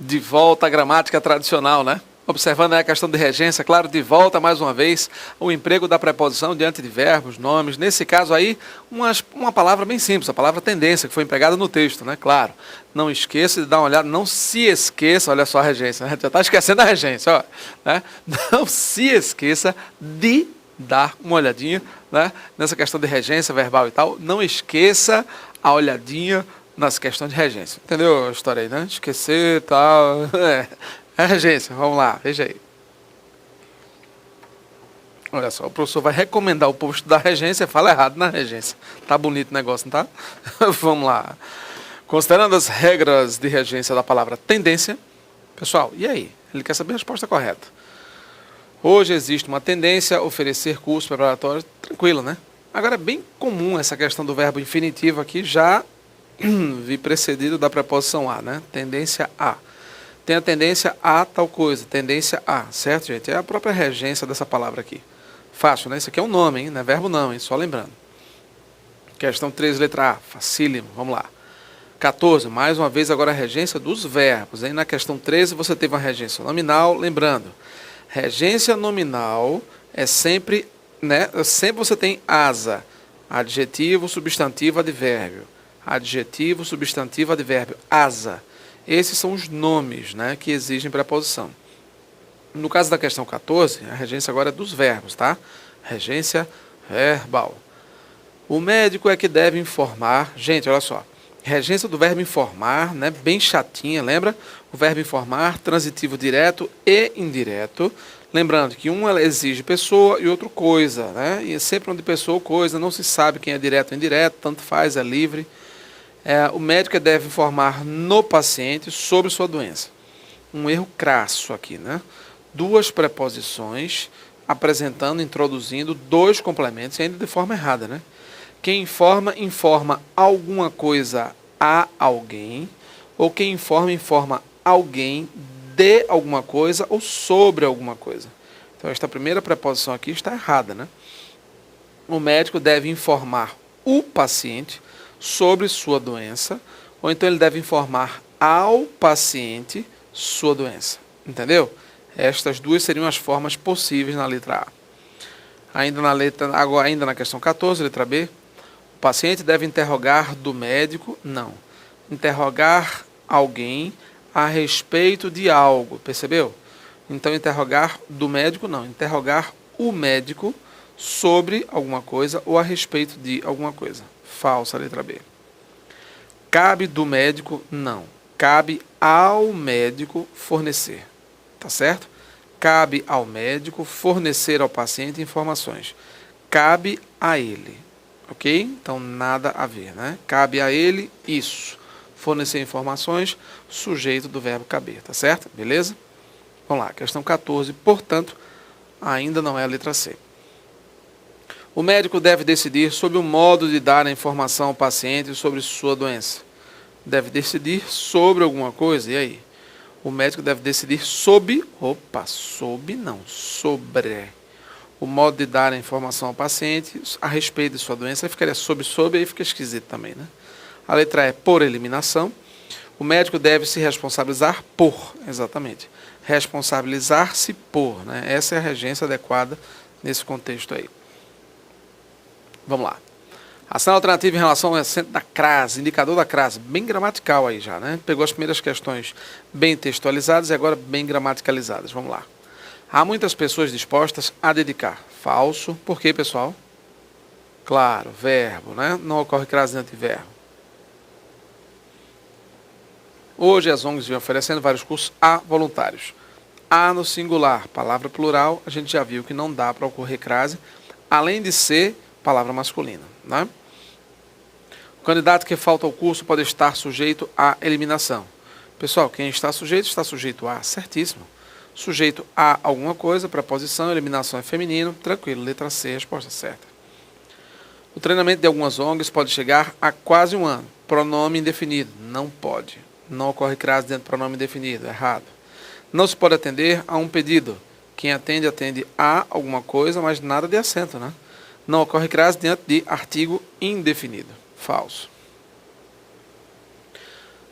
De volta à gramática tradicional, né? Observando aí a questão de regência, claro, de volta mais uma vez o emprego da preposição diante de verbos, nomes. Nesse caso aí, uma palavra bem simples, a palavra tendência, que foi empregada no texto, né? Claro. Não esqueça de dar uma olhada, não se esqueça, olha só a regência, né? Já está esquecendo a regência, ó, né? Não se esqueça de dar uma olhadinha, né? Nessa questão de regência verbal e tal. Não esqueça a olhadinha nas questões de regência. Entendeu a história aí, né? Esquecer e tal. É regência, vamos lá, veja aí. Olha só, o professor vai recomendar o povo estudar regência, fala errado na regência. Tá bonito o negócio, não tá? Vamos lá. Considerando as regras de regência da palavra tendência, pessoal, e aí? Ele quer saber a resposta correta. Hoje existe uma tendência a oferecer cursos preparatórios, tranquilo, né? Agora é bem comum essa questão do verbo infinitivo aqui, já vi precedido da preposição a, né? Tendência a. Tem a tendência a tal coisa, tendência a, certo, gente? É a própria regência dessa palavra aqui. Fácil, né? Isso aqui é um nome, hein? Não é verbo não, hein? Só lembrando. Questão 13, letra A, facílimo, vamos lá. 14, mais uma vez agora a regência dos verbos, hein? Na questão 13 você teve uma regência nominal, lembrando, regência nominal é sempre, né? Sempre você tem asa, adjetivo, substantivo, advérbio. Adjetivo, substantivo, advérbio, asa. Esses são os nomes, né, que exigem preposição. No caso da questão 14, a regência agora é dos verbos, tá? Regência verbal. O médico é que deve informar. Gente, olha só. Regência do verbo informar, né, bem chatinha, lembra? O verbo informar, transitivo direto e indireto. Lembrando que um exige pessoa e outro coisa, né? E sempre onde pessoa ou coisa, não se sabe quem é direto ou indireto, tanto faz, é livre. O médico deve informar no paciente sobre sua doença. Um erro crasso aqui, né? Duas preposições apresentando, introduzindo dois complementos, ainda de forma errada, né? Quem informa, informa alguma coisa a alguém, ou quem informa, informa alguém de alguma coisa ou sobre alguma coisa. Então, esta primeira preposição aqui está errada, né? O médico deve informar o paciente sobre sua doença, ou então ele deve informar ao paciente sua doença. Entendeu? Estas duas seriam as formas possíveis na letra A. Ainda na questão 14, letra B, o paciente deve interrogar do médico, não. Interrogar alguém a respeito de algo, percebeu? Então, interrogar do médico, não. Interrogar o médico sobre alguma coisa ou a respeito de alguma coisa. Falsa, letra B. Cabe do médico? Não. Cabe ao médico fornecer. Tá certo? Cabe ao médico fornecer ao paciente informações. Cabe a ele. Ok? Então, nada a ver, né? Cabe a ele isso. Fornecer informações, sujeito do verbo caber. Tá certo? Beleza? Vamos lá. Questão 14. Portanto, ainda não é a letra C. O médico deve decidir sobre o modo de dar a informação ao paciente sobre sua doença. Deve decidir sobre alguma coisa, e aí? O médico deve decidir sobre o modo de dar a informação ao paciente a respeito de sua doença. Aí ficaria sobre, aí fica esquisito também, né? A letra E, por eliminação. O médico deve se responsabilizar por, exatamente. Responsabilizar-se por, né? Essa é a regência adequada nesse contexto aí. Vamos lá. Ação alternativa em relação ao acento da crase, indicador da crase, bem gramatical aí já, né? Pegou as primeiras questões bem textualizadas e agora bem gramaticalizadas. Vamos lá. Há muitas pessoas dispostas a dedicar. Falso. Por quê, pessoal? Claro, verbo, né? Não ocorre crase diante de verbo. Hoje as ONGs vêm oferecendo vários cursos a voluntários. A no singular, palavra plural, a gente já viu que não dá para ocorrer crase, além de ser palavra masculina, né? O candidato que falta ao curso pode estar sujeito à eliminação. Pessoal, quem está sujeito a, certíssimo. Sujeito a alguma coisa, preposição, eliminação é feminino, tranquilo, letra C, resposta certa. O treinamento de algumas ONGs pode chegar a quase um ano. Pronome indefinido, não pode. Não ocorre crase dentro do pronome indefinido, errado. Não se pode atender a um pedido. Quem atende, atende a alguma coisa, mas nada de acento, né? Não ocorre crase diante de artigo indefinido. Falso.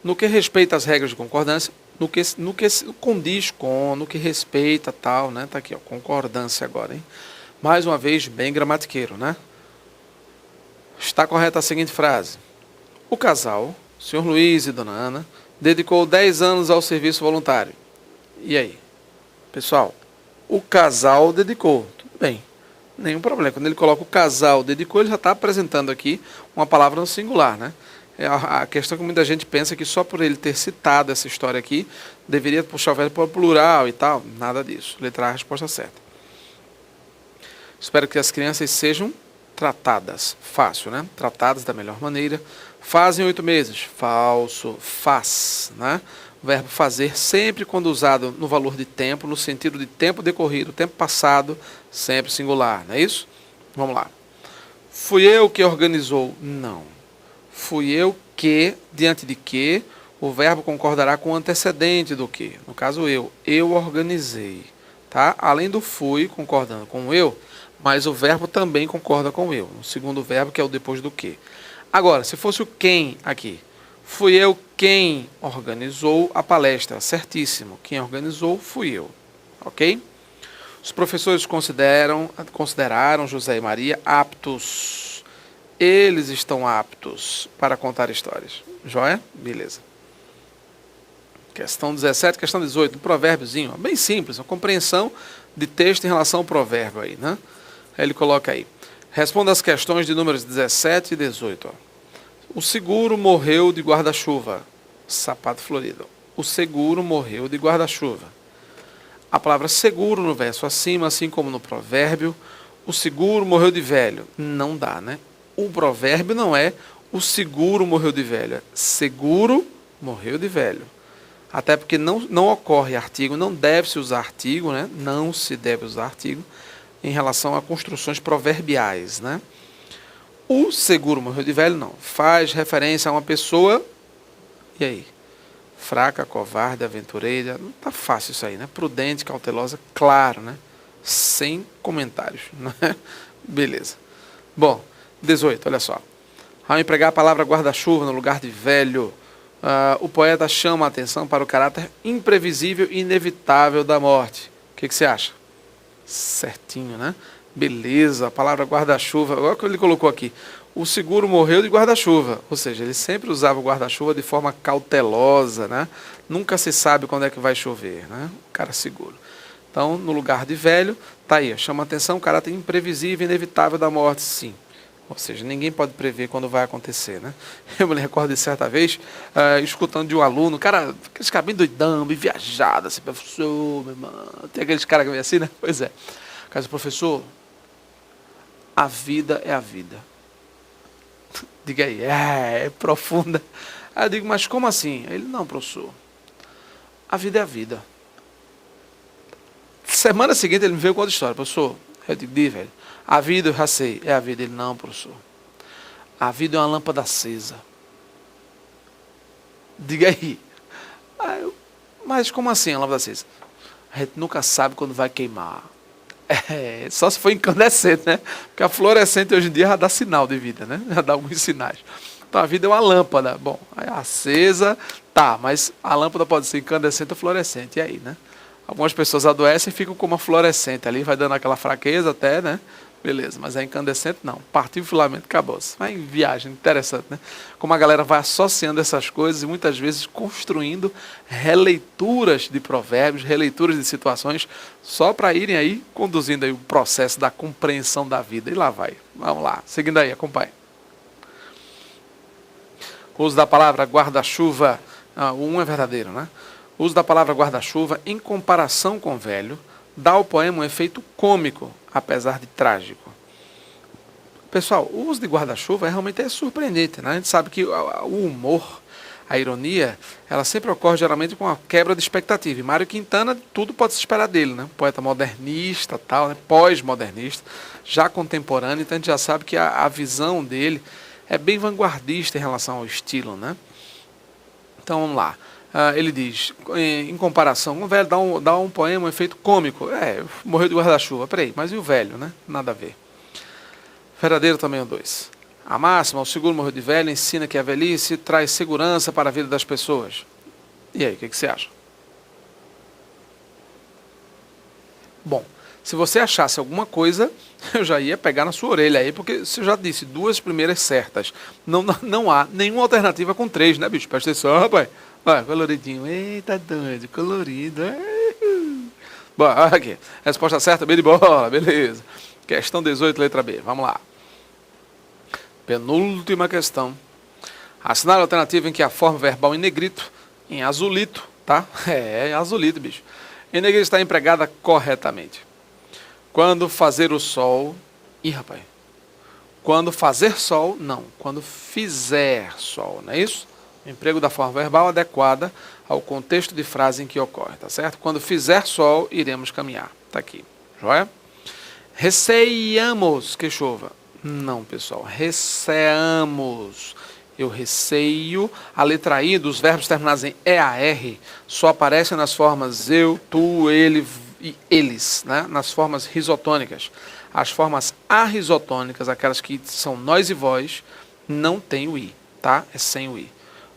No que respeita às regras de concordância, no que condiz com, no que respeita, tal, né? Tá aqui, ó, concordância agora, hein? Mais uma vez, bem gramatiqueiro, né? Está correta a seguinte frase. O casal, senhor Luiz e dona Ana, dedicou 10 anos ao serviço voluntário. E aí? Pessoal, o casal dedicou. Tudo bem. Nenhum problema. Quando ele coloca o casal dedicou, ele já está apresentando aqui uma palavra no singular, né? A questão é que muita gente pensa que só por ele ter citado essa história aqui, deveria puxar o verbo para o plural e tal. Nada disso. Letra A, a resposta certa. Espero que as crianças sejam tratadas. Fácil, né? Tratadas da melhor maneira. Fazem 8 meses. Falso. Faz, né? O verbo fazer sempre quando usado no valor de tempo, no sentido de tempo decorrido, tempo passado, sempre singular, não é isso? Vamos lá. Fui eu que organizou? Não. Fui eu que, diante de que, o verbo concordará com o antecedente do que. No caso, eu. Eu organizei. Tá? Além do fui, concordando com o eu, mas o verbo também concorda com o eu. O segundo verbo, que é o depois do que. Agora, se fosse o quem aqui. Fui eu quem organizou a palestra. Certíssimo. Quem organizou fui eu. Ok? Os professores consideraram José e Maria aptos. Eles estão aptos para contar histórias. Joia? Beleza. Questão 17, questão 18. Um provérbiozinho, bem simples, uma compreensão de texto em relação ao provérbio aí, né? Aí ele coloca aí. Responda as questões de números 17 e 18. Ó. O seguro morreu de guarda-chuva. Sapato florido. O seguro morreu de guarda-chuva. A palavra seguro no verso acima, assim como no provérbio. O seguro morreu de velho. Não dá, né? O provérbio não é o seguro morreu de velho. É seguro morreu de velho. Até porque não ocorre artigo, não deve-se usar artigo, né? Não se deve usar artigo em relação a construções proverbiais, né? O seguro morreu de velho, não. Faz referência a uma pessoa, e aí? Fraca, covarde, aventureira. Não tá fácil isso aí, né? Prudente, cautelosa, claro, né? Sem comentários, né? Beleza. Bom, 18, olha só. Ao empregar a palavra guarda-chuva no lugar de velho, o poeta chama a atenção para o caráter imprevisível e inevitável da morte. O que você acha? Certinho, né? Beleza, a palavra guarda-chuva, olha o que ele colocou aqui. O seguro morreu de guarda-chuva, ou seja, ele sempre usava o guarda-chuva de forma cautelosa, né? Nunca se sabe quando é que vai chover, né? O cara seguro. Então, no lugar de velho, tá aí, chama a atenção o caráter imprevisível e inevitável da morte, sim. Ou seja, ninguém pode prever quando vai acontecer, né? Eu me recordo de certa vez, escutando de um aluno, cara, aqueles caras bem doidão, bem viajado, assim, professor, meu irmão, tem aqueles caras que vem assim, né? Pois é. Caso, professor, a vida é a vida. Diga aí, é profunda. Aí eu digo, mas como assim? Ele, não, professor, a vida é a vida. Semana seguinte ele me veio com outra história, professor, eu digo, velho, a vida eu já sei, é a vida. Ele, não, professor, a vida é uma lâmpada acesa. Diga aí. Mas como assim a lâmpada acesa? A gente nunca sabe quando vai queimar. Só se for incandescente, né? Porque a fluorescente hoje em dia já dá sinal de vida, né? Já dá alguns sinais. Então a vida é uma lâmpada. Bom, é acesa, tá, mas a lâmpada pode ser incandescente ou fluorescente. E aí, né? Algumas pessoas adoecem e ficam com uma fluorescente ali, vai dando aquela fraqueza até, né? Beleza, mas é incandescente não. Partiu o filamento, acabou-se. Vai em viagem, interessante, né? Como a galera vai associando essas coisas e muitas vezes construindo releituras de provérbios, releituras de situações, só para irem aí conduzindo aí o processo da compreensão da vida. E lá vai. Vamos lá, seguindo aí, acompanhe. O uso da palavra guarda-chuva, o um é verdadeiro, né? O uso da palavra guarda-chuva em comparação com velho dá ao poema um efeito cômico, apesar de trágico. Pessoal, o uso de guarda-chuva realmente é surpreendente, né? A gente sabe que o humor, a ironia, ela sempre ocorre geralmente com a quebra de expectativa. E Mário Quintana, tudo pode se esperar dele, né? Poeta modernista, tal, né? Pós-modernista, já contemporâneo, então a gente já sabe que a visão dele é bem vanguardista em relação ao estilo, né? Então vamos lá. Ele diz, em comparação, o velho dá um poema um efeito cômico. Morreu de guarda-chuva. Peraí, mas e o velho, né? Nada a ver. Verdadeiro também o 2. A máxima, o seguro morreu de velho, ensina que a velhice traz segurança para a vida das pessoas. E aí, o que você acha? Bom, se você achasse alguma coisa, eu já ia pegar na sua orelha aí, porque você já disse duas primeiras certas. Não há nenhuma alternativa com 3, né, bicho? Presta atenção, rapaz. Vai, coloridinho. Eita, doido, colorido. Bom, aqui. Resposta certa, bem de bola, beleza. Questão 18, letra B. Vamos lá. Penúltima questão. Assinale a alternativa em que a forma verbal em negrito, em azulito, tá? É, azulito, bicho. Em negrito está empregada corretamente. Quando fazer o sol... Ih, rapaz. Quando fazer sol, não. Quando fizer sol, não é isso? O emprego da forma verbal adequada ao contexto de frase em que ocorre, tá certo? Quando fizer sol, iremos caminhar. Tá aqui. Joia? Receiamos que chova. Não, pessoal. Receamos. Eu receio. A letra I dos verbos terminados em EAR só aparecem nas formas eu, tu, ele e eles, né? Nas formas risotônicas. As formas arrisotônicas, aquelas que são nós e vós, não tem o I, tá? É sem o I.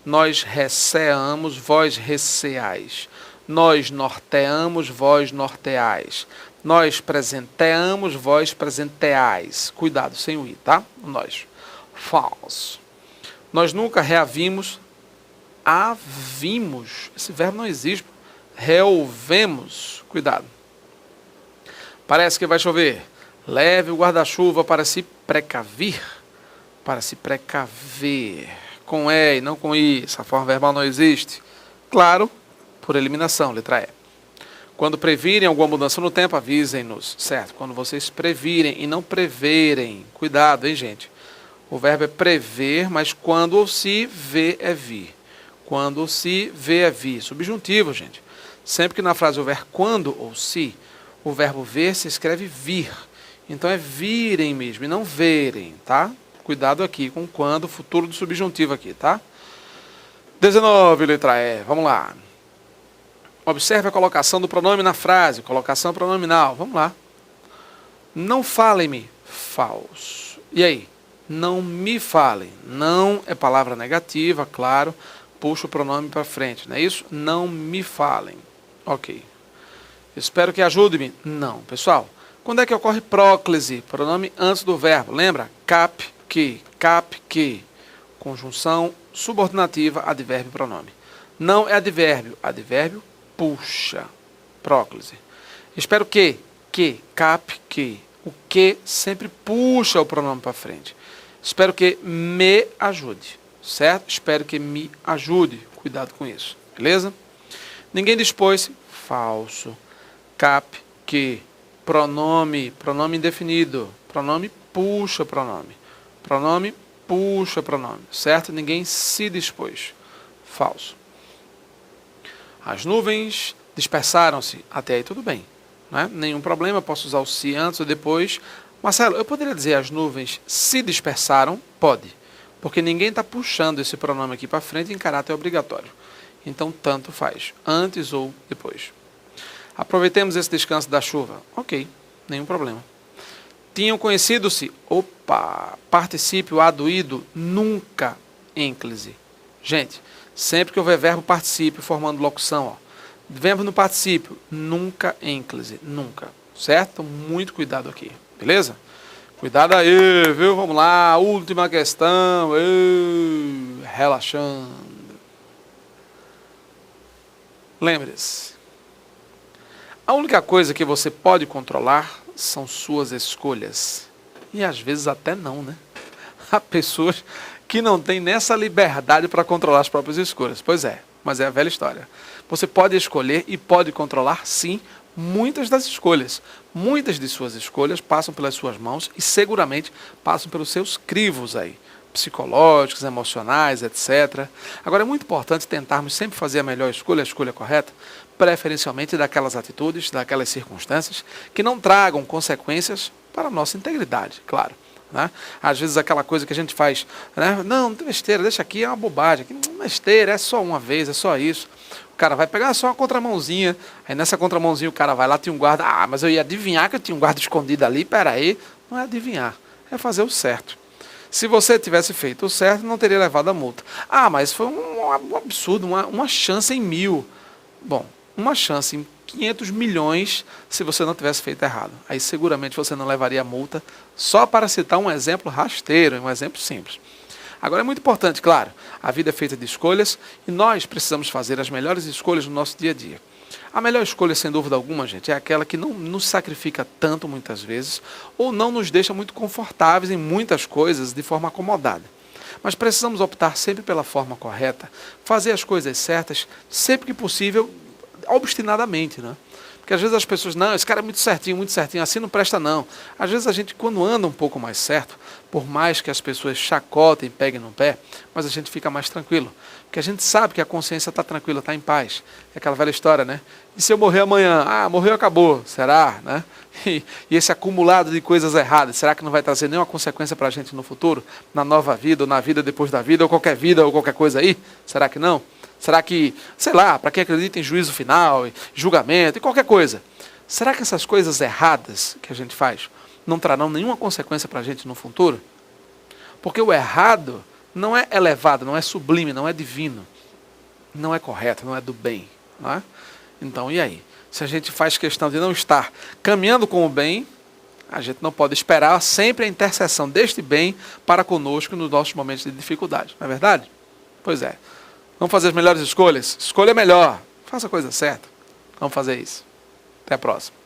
Nós receamos, vós receais. Nós norteamos, vós norteais. Nós presenteamos, vós presenteais. Cuidado, sem o I, tá? Nós. Falso. Nós nunca reavimos, avimos. Esse verbo não existe. Reouvemos. Cuidado. Parece que vai chover. Leve o guarda-chuva para se precaver. Para se precaver. Com E e não com I. Essa forma verbal não existe. Claro, por eliminação, letra E. Quando previrem alguma mudança no tempo, avisem-nos. Certo? Quando vocês previrem e não preverem. Cuidado, hein, gente? O verbo é prever, mas quando ou se vê é vir. Quando ou se vê é vir. Subjuntivo, gente. Sempre que na frase houver quando ou se, o verbo ver se escreve vir. Então é virem mesmo e não verem, tá? Cuidado aqui com quando, futuro do subjuntivo aqui, tá? 19, letra E. Vamos lá. Observe a colocação do pronome na frase. Colocação pronominal. Vamos lá. Não falem-me. Falso. E aí? Não me falem. Não é palavra negativa, claro. Puxa o pronome para frente, não é isso? Não me falem. Ok. Espero que ajude-me. Não. Pessoal, quando é que ocorre próclise? Pronome antes do verbo. Lembra? Cap, que. Conjunção subordinativa, advérbio, pronome. Não é advérbio. Advérbio, puxa. Próclise. Espero que, cap, que. O que sempre puxa o pronome para frente. Espero que me ajude, certo? Espero que me ajude. Cuidado com isso, beleza? Ninguém dispôs-se. Falso. Cap, que. Pronome indefinido. Pronome puxa pronome. Pronome puxa pronome, certo? Ninguém se dispôs. Falso. As nuvens dispersaram-se. Até aí tudo bem, né? Nenhum problema, posso usar o se antes ou depois. Marcelo, eu poderia dizer as nuvens se dispersaram? Pode, porque ninguém está puxando esse pronome aqui para frente em caráter obrigatório. Então, tanto faz, antes ou depois. Aproveitemos esse descanso da chuva. Ok, nenhum problema. Tinham conhecido-se, particípio aduído, nunca, ênclise. Gente, sempre que houver verbo particípio formando locução, verbo no particípio, nunca ênclise, nunca. Certo? Muito cuidado aqui. Beleza? Cuidado aí, viu? Vamos lá, última questão. Relaxando. Lembre-se, a única coisa que você pode controlar são suas escolhas. E às vezes até não, né? Há pessoas que não têm nessa liberdade para controlar as próprias escolhas. Pois é, mas é a velha história. Você pode escolher e pode controlar, sim, muitas das escolhas. Muitas de suas escolhas passam pelas suas mãos e seguramente passam pelos seus crivos aí, psicológicos, emocionais, etc. Agora é muito importante tentarmos sempre fazer a melhor escolha, a escolha correta, preferencialmente daquelas atitudes, daquelas circunstâncias que não tragam consequências para a nossa integridade, claro. Né? Às vezes aquela coisa que a gente faz, né? Não tem besteira, deixa aqui, é uma bobagem. Besteira, é só uma vez, é só isso. O cara vai pegar só uma contramãozinha, aí nessa contramãozinha o cara vai lá, tem um guarda, mas eu ia adivinhar que eu tinha um guarda escondido ali, peraí. Não é adivinhar, é fazer o certo. Se você tivesse feito o certo, não teria levado a multa. Mas foi um absurdo, uma chance em 1000. Bom, uma chance em 500 milhões se você não tivesse feito errado. Aí seguramente você não levaria multa, só para citar um exemplo rasteiro, um exemplo simples. Agora é muito importante, claro, a vida é feita de escolhas e nós precisamos fazer as melhores escolhas no nosso dia a dia. A melhor escolha, sem dúvida alguma, gente, é aquela que não nos sacrifica tanto muitas vezes ou não nos deixa muito confortáveis em muitas coisas de forma acomodada. Mas precisamos optar sempre pela forma correta, fazer as coisas certas, sempre que possível, obstinadamente, né? Porque às vezes as pessoas, não, esse cara é muito certinho, assim não presta não. Às vezes a gente, quando anda um pouco mais certo, por mais que as pessoas chacotem, peguem no pé, mas a gente fica mais tranquilo. Porque a gente sabe que a consciência está tranquila, está em paz. É aquela velha história, né? E se eu morrer amanhã? Ah, morreu, acabou. Será? Né? E esse acumulado de coisas erradas, será que não vai trazer nenhuma consequência para a gente no futuro? Na nova vida, ou na vida depois da vida, ou qualquer coisa aí? Será que não? Será que, sei lá, para quem acredita em juízo final, em julgamento, e qualquer coisa, será que essas coisas erradas que a gente faz não trarão nenhuma consequência para a gente no futuro? Porque o errado não é elevado, não é sublime, não é divino, não é correto, não é do bem. Não é? Então, e aí? Se a gente faz questão de não estar caminhando com o bem, a gente não pode esperar sempre a intercessão deste bem para conosco nos nossos momentos de dificuldade. Não é verdade? Pois é. Vamos fazer as melhores escolhas? Escolha melhor. Faça a coisa certa. Vamos fazer isso. Até a próxima.